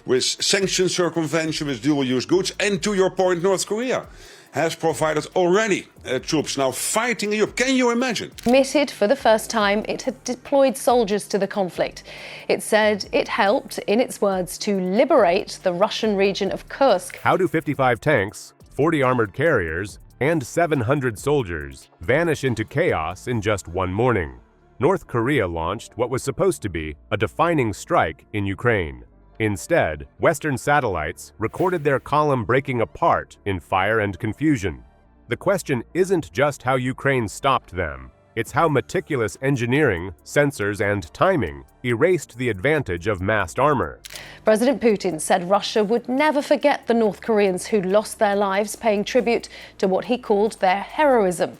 with sanction circumvention with dual-use goods, and to your point, North Korea has provided already troops now fighting in Europe. Can you imagine? Admitted for the first time it had deployed soldiers to the conflict. It said it helped, in its words, to liberate the Russian region of Kursk. How do 55 tanks, 40 armored carriers, and 700 soldiers vanish into chaos in just one morning? North Korea launched what was supposed to be a defining strike in Ukraine. Instead, Western satellites recorded their column breaking apart in fire and confusion. The question isn't just how Ukraine stopped them, it's how meticulous engineering, sensors, and timing erased the advantage of massed armor. President Putin said Russia would never forget the North Koreans who lost their lives paying tribute to what he called their heroism.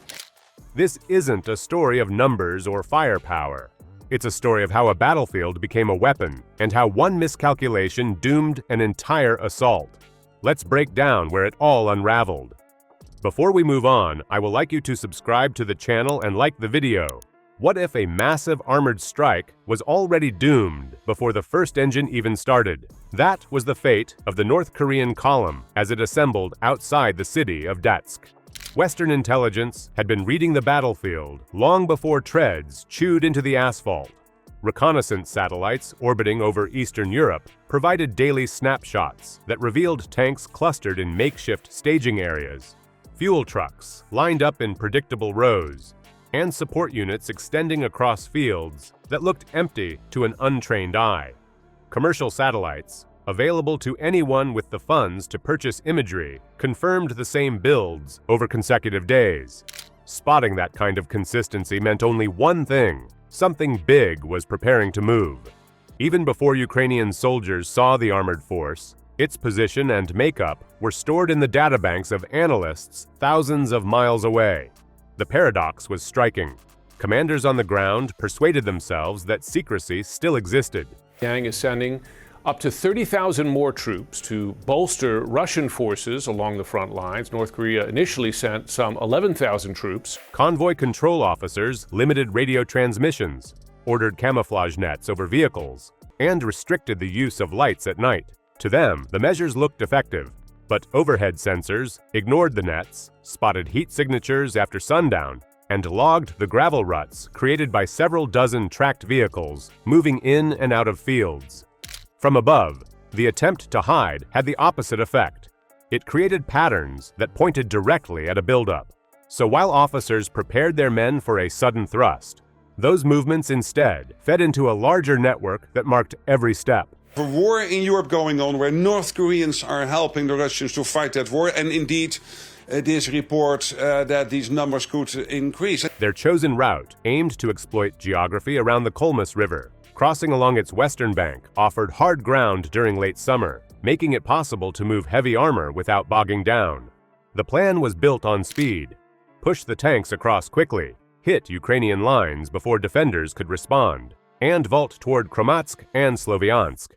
This isn't a story of numbers or firepower. It's a story of how a battlefield became a weapon and how one miscalculation doomed an entire assault. Let's break down where it all unraveled. Before we move on, I would like you to subscribe to the channel and like the video. What if a massive armored strike was already doomed before the first engine even started? That was the fate of the North Korean column as it assembled outside the city of Datsk. Western intelligence had been reading the battlefield long before treads chewed into the asphalt. Reconnaissance satellites orbiting over Eastern Europe provided daily snapshots that revealed tanks clustered in makeshift staging areas, fuel trucks lined up in predictable rows, and support units extending across fields that looked empty to an untrained eye. Commercial satellites, available to anyone with the funds to purchase imagery, confirmed the same builds over consecutive days. Spotting that kind of consistency meant only one thing: something big was preparing to move. Even before Ukrainian soldiers saw the armored force, its position and makeup were stored in the databanks of analysts thousands of miles away. The paradox was striking. Commanders on the ground persuaded themselves that secrecy still existed. Yang is sending up to 30,000 more troops to bolster Russian forces along the front lines. North Korea initially sent some 11,000 troops. Convoy control officers limited radio transmissions, ordered camouflage nets over vehicles, and restricted the use of lights at night. To them, the measures looked effective, but overhead sensors ignored the nets, spotted heat signatures after sundown, and logged the gravel ruts created by several dozen tracked vehicles moving in and out of fields. From above, the attempt to hide had the opposite effect. It created patterns that pointed directly at a buildup. So while officers prepared their men for a sudden thrust, those movements instead fed into a larger network that marked every step. A war in Europe going on where North Koreans are helping the Russians to fight that war, and indeed this report that these numbers could increase. Their chosen route aimed to exploit geography around the Kolmus River. Crossing along its western bank offered hard ground during late summer, making it possible to move heavy armor without bogging down. The plan was built on speed. Push the tanks across quickly, hit Ukrainian lines before defenders could respond, and vault toward Krematsk and Sloviansk.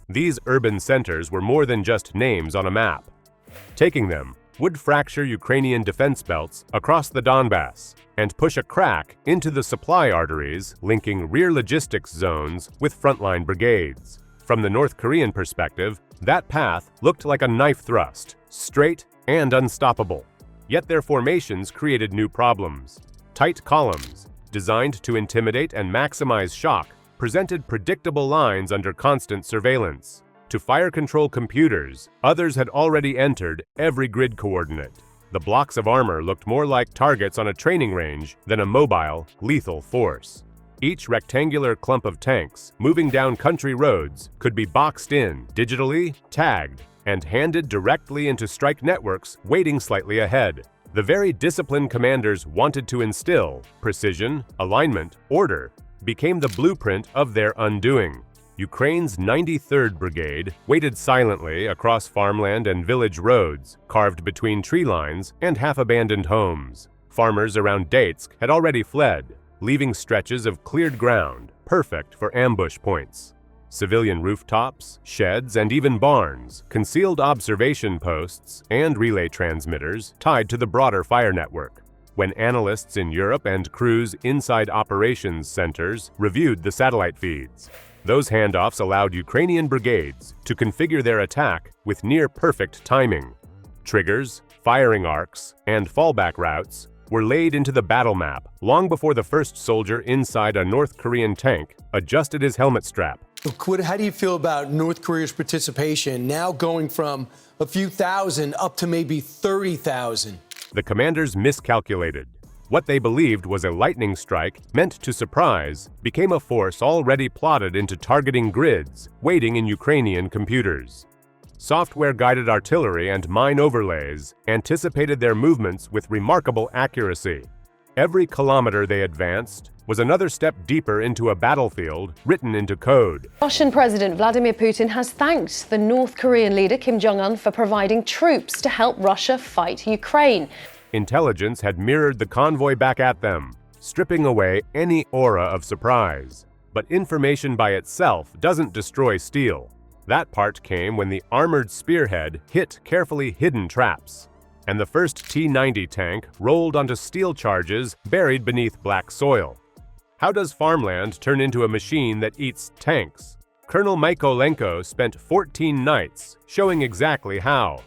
These urban centers were more than just names on a map. Taking them would fracture Ukrainian defense belts across the Donbass and push a crack into the supply arteries linking rear logistics zones with frontline brigades. From the North Korean perspective, that path looked like a knife thrust, straight and unstoppable. Yet their formations created new problems. Tight columns, designed to intimidate and maximize shock, presented predictable lines under constant surveillance. To fire control computers, others had already entered every grid coordinate. The blocks of armor looked more like targets on a training range than a mobile, lethal force. Each rectangular clump of tanks moving down country roads could be boxed in, digitally, tagged, and handed directly into strike networks waiting slightly ahead. The very discipline commanders wanted to instill, precision, alignment, order, became the blueprint of their undoing. Ukraine's 93rd Brigade waited silently across farmland and village roads, carved between tree lines and half-abandoned homes. Farmers around Datsk had already fled, leaving stretches of cleared ground, perfect for ambush points. Civilian rooftops, sheds, and even barns concealed observation posts and relay transmitters tied to the broader fire network. When analysts in Europe and crews inside operations centers reviewed the satellite feeds, Those handoffs allowed Ukrainian brigades to configure their attack with near-perfect timing. Triggers, firing arcs, and fallback routes were laid into the battle map long before the first soldier inside a North Korean tank adjusted his helmet strap. How do you feel about North Korea's participation now going from a few thousand up to maybe 30,000? The commanders miscalculated. What they believed was a lightning strike meant to surprise became a force already plotted into targeting grids waiting in Ukrainian computers. Software-guided artillery and mine overlays anticipated their movements with remarkable accuracy. Every kilometer they advanced was another step deeper into a battlefield written into code. Russian President Vladimir Putin has thanked the North Korean leader Kim Jong-un for providing troops to help Russia fight Ukraine. Intelligence had mirrored the convoy back at them, stripping away any aura of surprise. But information by itself doesn't destroy steel. That part came when the armored spearhead hit carefully hidden traps, and the first T-90 tank rolled onto steel charges buried beneath black soil. How does farmland turn into a machine that eats tanks? Colonel Mykolenko spent 14 nights showing exactly how.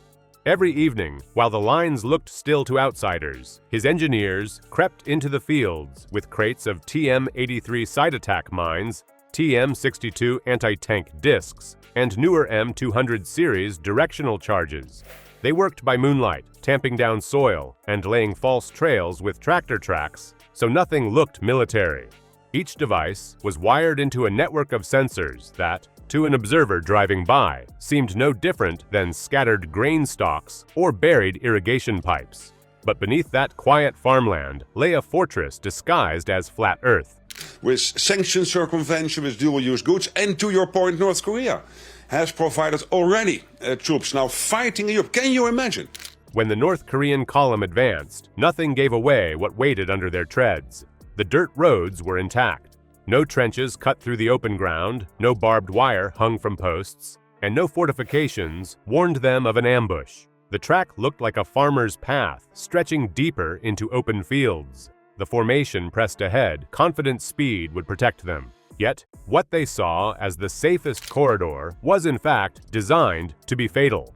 Every evening, while the lines looked still to outsiders, his engineers crept into the fields with crates of TM-83 side attack mines, TM-62 anti-tank discs, and newer M200 series directional charges. They worked by moonlight, tamping down soil and laying false trails with tractor tracks, so nothing looked military. Each device was wired into a network of sensors that, to an observer driving by, seemed no different than scattered grain stalks or buried irrigation pipes. But beneath that quiet farmland lay a fortress disguised as flat earth. With sanction circumvention with dual-use goods, and to your point, North Korea has provided already troops now fighting in Europe. Can you imagine? When the North Korean column advanced, nothing gave away what waited under their treads. The dirt roads were intact. No trenches cut through the open ground, no barbed wire hung from posts, and no fortifications warned them of an ambush. The track looked like a farmer's path, stretching deeper into open fields. The formation pressed ahead, confident speed would protect them. Yet, what they saw as the safest corridor was in fact designed to be fatal.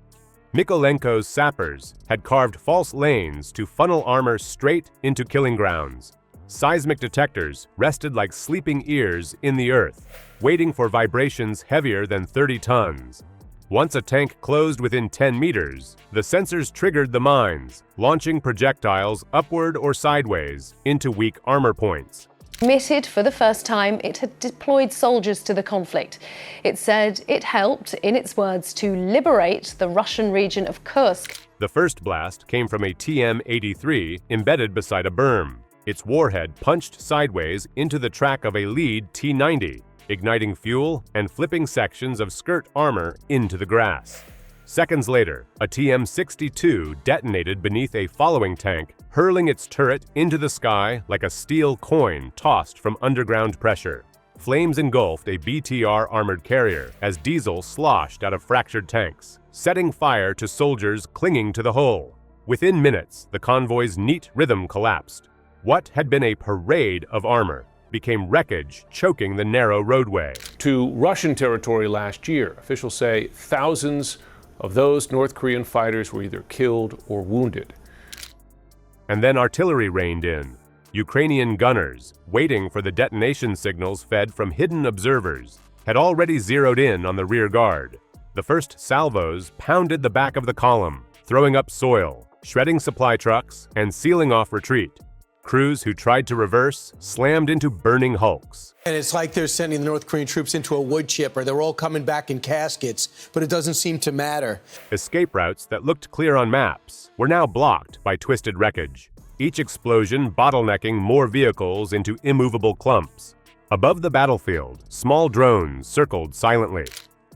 Mykolenko's sappers had carved false lanes to funnel armor straight into killing grounds. Seismic detectors rested like sleeping ears in the earth, waiting for vibrations heavier than 30 tons. Once a tank closed within 10 meters, the sensors triggered the mines, launching projectiles upward or sideways into weak armor points. Admitted for the first time it had deployed soldiers to the conflict. It said it helped, in its words, to liberate the Russian region of Kursk. The first blast came from a TM-83 embedded beside a berm. Its warhead punched sideways into the track of a lead T-90, igniting fuel and flipping sections of skirt armor into the grass. Seconds later, a TM-62 detonated beneath a following tank, hurling its turret into the sky like a steel coin tossed from underground pressure. Flames engulfed a BTR armored carrier as diesel sloshed out of fractured tanks, setting fire to soldiers clinging to the hull. Within minutes, the convoy's neat rhythm collapsed. What had been a parade of armor became wreckage choking the narrow roadway. To Russian territory last year, officials say thousands of those North Korean fighters were either killed or wounded. And then artillery rained in. Ukrainian gunners, waiting for the detonation signals fed from hidden observers, had already zeroed in on the rear guard. The first salvos pounded the back of the column, throwing up soil, shredding supply trucks, and sealing off retreat. Crews who tried to reverse slammed into burning hulks. And it's like they're sending the North Korean troops into a wood chipper. They're all coming back in caskets, but it doesn't seem to matter. Escape routes that looked clear on maps were now blocked by twisted wreckage, each explosion bottlenecking more vehicles into immovable clumps. Above the battlefield, small drones circled silently.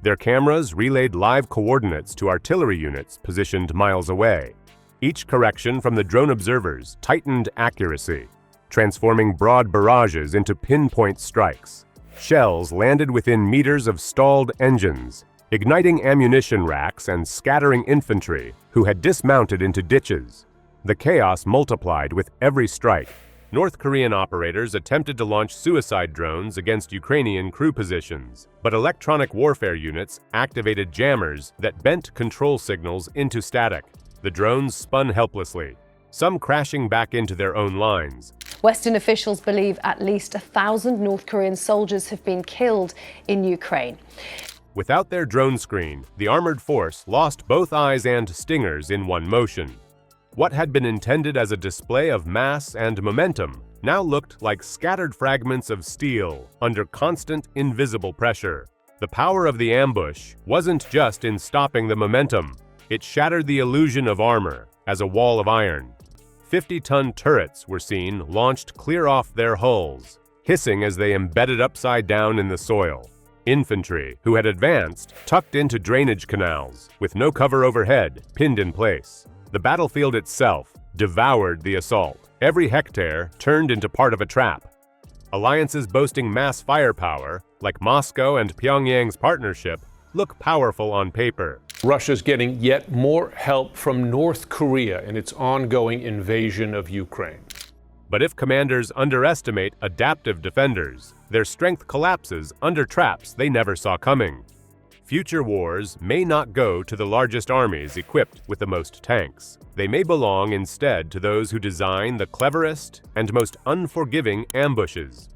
Their cameras relayed live coordinates to artillery units positioned miles away. Each correction from the drone observers tightened accuracy, transforming broad barrages into pinpoint strikes. Shells landed within meters of stalled engines, igniting ammunition racks and scattering infantry who had dismounted into ditches. The chaos multiplied with every strike. North Korean operators attempted to launch suicide drones against Ukrainian crew positions, but electronic warfare units activated jammers that bent control signals into static. The drones spun helplessly, some crashing back into their own lines. Western officials believe at least 1,000 North Korean soldiers have been killed in Ukraine. Without their drone screen, the armored force lost both eyes and stingers in one motion. What had been intended as a display of mass and momentum now looked like scattered fragments of steel under constant, invisible pressure. The power of the ambush wasn't just in stopping the momentum. It shattered the illusion of armor as a wall of iron. 50-ton turrets were seen launched clear off their hulls, hissing as they embedded upside down in the soil. Infantry, who had advanced, tucked into drainage canals, with no cover overhead, pinned in place. The battlefield itself devoured the assault. Every hectare turned into part of a trap. Alliances boasting mass firepower, like Moscow and Pyongyang's partnership, look powerful on paper. Russia's getting yet more help from North Korea in its ongoing invasion of Ukraine. But if commanders underestimate adaptive defenders, their strength collapses under traps they never saw coming. Future wars may not go to the largest armies equipped with the most tanks. They may belong instead to those who design the cleverest and most unforgiving ambushes.